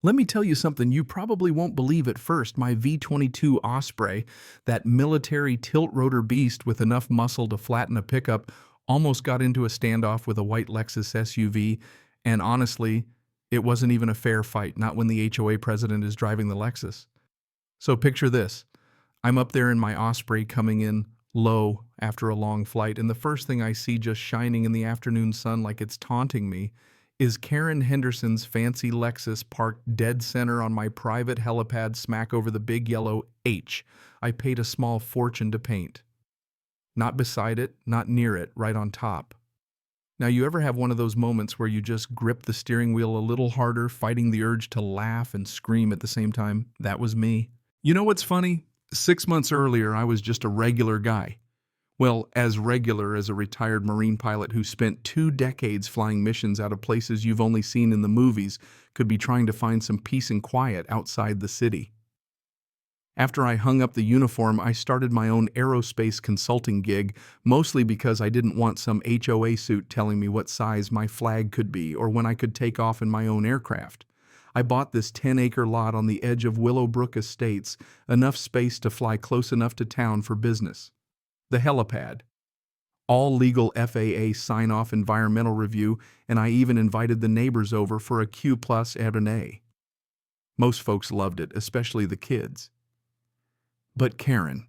Let me tell you something you probably won't believe at first. My V-22 Osprey, that military tilt-rotor beast with enough muscle to flatten a pickup, almost got into a standoff with a white Lexus SUV, and honestly, it wasn't even a fair fight, not when the HOA president is driving the Lexus. So picture this. I'm up there in my Osprey coming in low after a long flight, and the first thing I see just shining in the afternoon sun like it's taunting me is Karen Henderson's fancy Lexus parked dead center on my private helipad smack over the big yellow H I paid a small fortune to paint. Not beside it, not near it, right on top. Now, you ever have one of those moments where you just grip the steering wheel a little harder, fighting the urge to laugh and scream at the same time? That was me. You know what's funny? 6 months earlier, I was just a regular guy. Well, as regular as a retired Marine pilot who spent 2 decades flying missions out of places you've only seen in the movies could be trying to find some peace and quiet outside the city. After I hung up the uniform, I started my own aerospace consulting gig, mostly because I didn't want some HOA suit telling me what size my flag could be or when I could take off in my own aircraft. I bought this 10-acre lot on the edge of Willowbrook Estates, enough space to fly close enough to town for business. The Helipad. All legal FAA sign-off environmental review, and I even invited the neighbors over for a Q+ and an A. Most folks loved it, especially the kids. But Karen,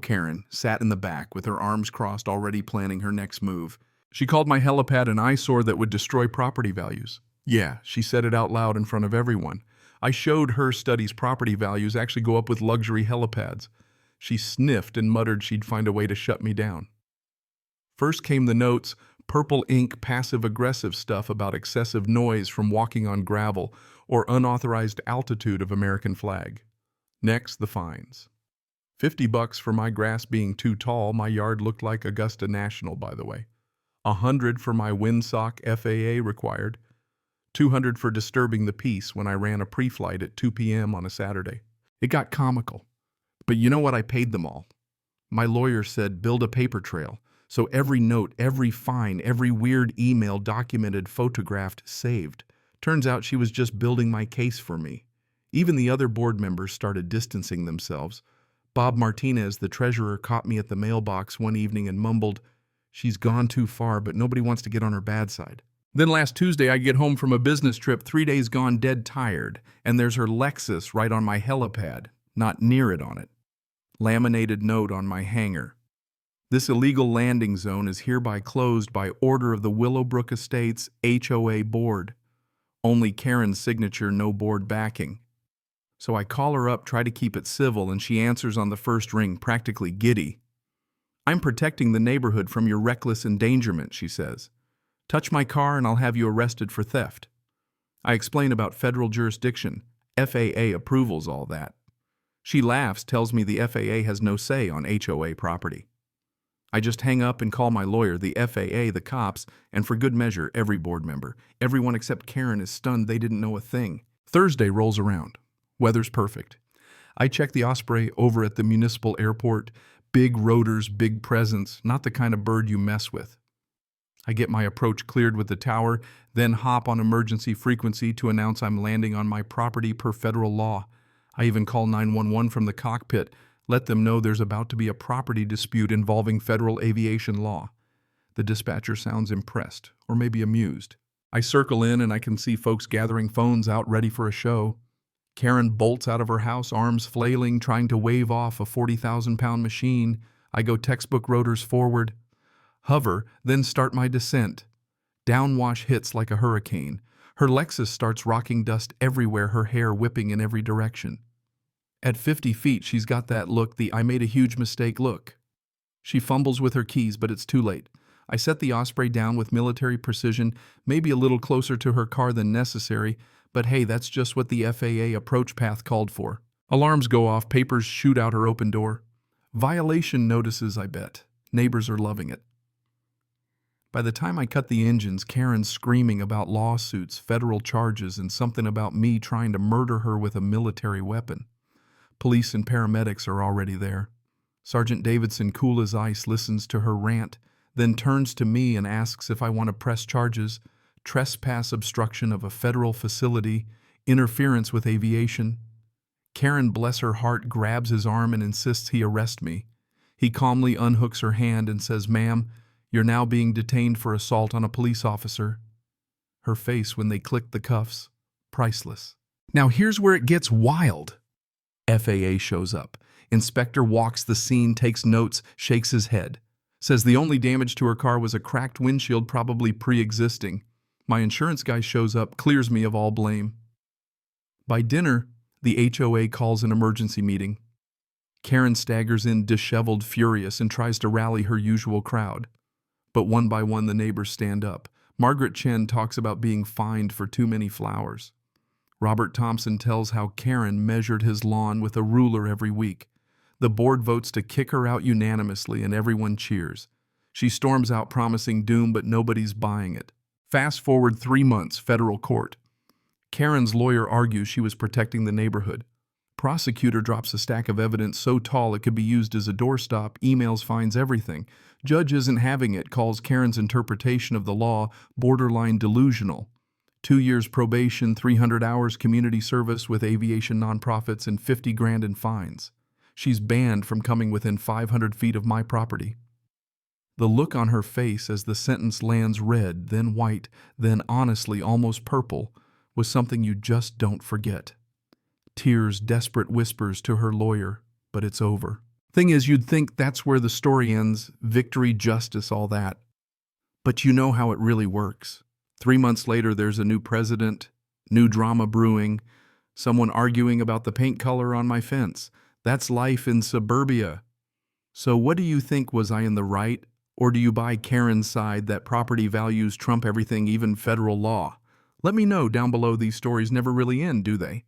Karen, sat in the back with her arms crossed, already planning her next move. She called my helipad an eyesore that would destroy property values. Yeah, she said it out loud in front of everyone. I showed her study's property values actually go up with luxury helipads. She sniffed and muttered she'd find a way to shut me down. First came the notes, purple ink passive-aggressive stuff about excessive noise from walking on gravel or unauthorized altitude of American flag. Next, the fines. $50 for my grass being too tall. My yard looked like Augusta National, by the way. $100 for my windsock FAA required. $200 for disturbing the peace when I ran a pre-flight at 2 p.m. on a Saturday. It got comical. But you know what? I paid them all. My lawyer said build a paper trail, so every note, every fine, every weird email documented, photographed, saved. Turns out she was just building my case for me. Even the other board members started distancing themselves. Bob Martinez, the treasurer, caught me at the mailbox one evening and mumbled, "She's gone too far, but nobody wants to get on her bad side." Then last Tuesday, I get home from a business trip, 3 days gone, dead tired, and there's her Lexus right on my helipad, not near it on it. Laminated note on my hangar. This illegal landing zone is hereby closed by order of the Willowbrook Estates HOA board. Only Karen's signature, no board backing. So I call her up, try to keep it civil, and she answers on the first ring, practically giddy. "I'm protecting the neighborhood from your reckless endangerment," she says. "Touch my car and I'll have you arrested for theft." I explain about federal jurisdiction, FAA approvals, all that. She laughs, tells me the FAA has no say on HOA property. I just hang up and call my lawyer, the FAA, the cops, and for good measure, every board member. Everyone except Karen is stunned they didn't know a thing. Thursday rolls around. Weather's perfect. I check the Osprey over at the municipal airport. Big rotors, big presence, not the kind of bird you mess with. I get my approach cleared with the tower, then hop on emergency frequency to announce I'm landing on my property per federal law. I even call 911 from the cockpit, let them know there's about to be a property dispute involving federal aviation law. The dispatcher sounds impressed, or maybe amused. I circle in and I can see folks gathering phones out ready for a show. Karen bolts out of her house, arms flailing, trying to wave off a 40,000-pound machine. I go textbook rotors forward, hover, then start my descent. Downwash hits like a hurricane. Her Lexus starts rocking, dust everywhere, her hair whipping in every direction. At 50 feet, she's got that look, the "I made a huge mistake" look. She fumbles with her keys, but it's too late. I set the Osprey down with military precision, maybe a little closer to her car than necessary, but hey, that's just what the FAA approach path called for. Alarms go off, papers shoot out her open door. Violation notices, I bet. Neighbors are loving it. By the time I cut the engines, Karen's screaming about lawsuits, federal charges, and something about me trying to murder her with a military weapon. Police and paramedics are already there. Sergeant Davidson, cool as ice, listens to her rant, then turns to me and asks if I want to press charges, trespass, obstruction of a federal facility, Interference with aviation. Karen, bless her heart, grabs his arm and insists he arrest me. He calmly unhooks her hand and says, "Ma'am, you're now being detained for assault on a police officer." Her face when they click the cuffs, priceless. Now here's where it gets wild. FAA shows up. Inspector walks the scene, takes notes, shakes his head. Says the only damage to her car was a cracked windshield, probably pre-existing. My insurance guy shows up, clears me of all blame. By dinner, the HOA calls an emergency meeting. Karen staggers in, disheveled, furious, and tries to rally her usual crowd. But one by one, the neighbors stand up. Margaret Chen talks about being fined for too many flowers. Robert Thompson tells how Karen measured his lawn with a ruler every week. The board votes to kick her out unanimously, and everyone cheers. She storms out promising doom, but nobody's buying it. Fast forward 3 months, federal court. Karen's lawyer argues she was protecting the neighborhood. Prosecutor drops a stack of evidence so tall it could be used as a doorstop, emails, fines, everything. Judge isn't having it, calls Karen's interpretation of the law borderline delusional. 2 years probation, 300 hours community service with aviation nonprofits, and 50 grand in fines. She's banned from coming within 500 feet of my property. The look on her face as the sentence lands red, then white, then honestly almost purple, was something you just don't forget. Tears, desperate whispers to her lawyer, but it's over. Thing is, you'd think that's where the story ends, victory, justice, all that. But you know how it really works. 3 months later, there's a new president, new drama brewing, someone arguing about the paint color on my fence. That's life in suburbia. So what do you think? Was I in the right? Or do you buy Karen's side that property values trump everything, even federal law? Let me know down below. These stories never really end, do they?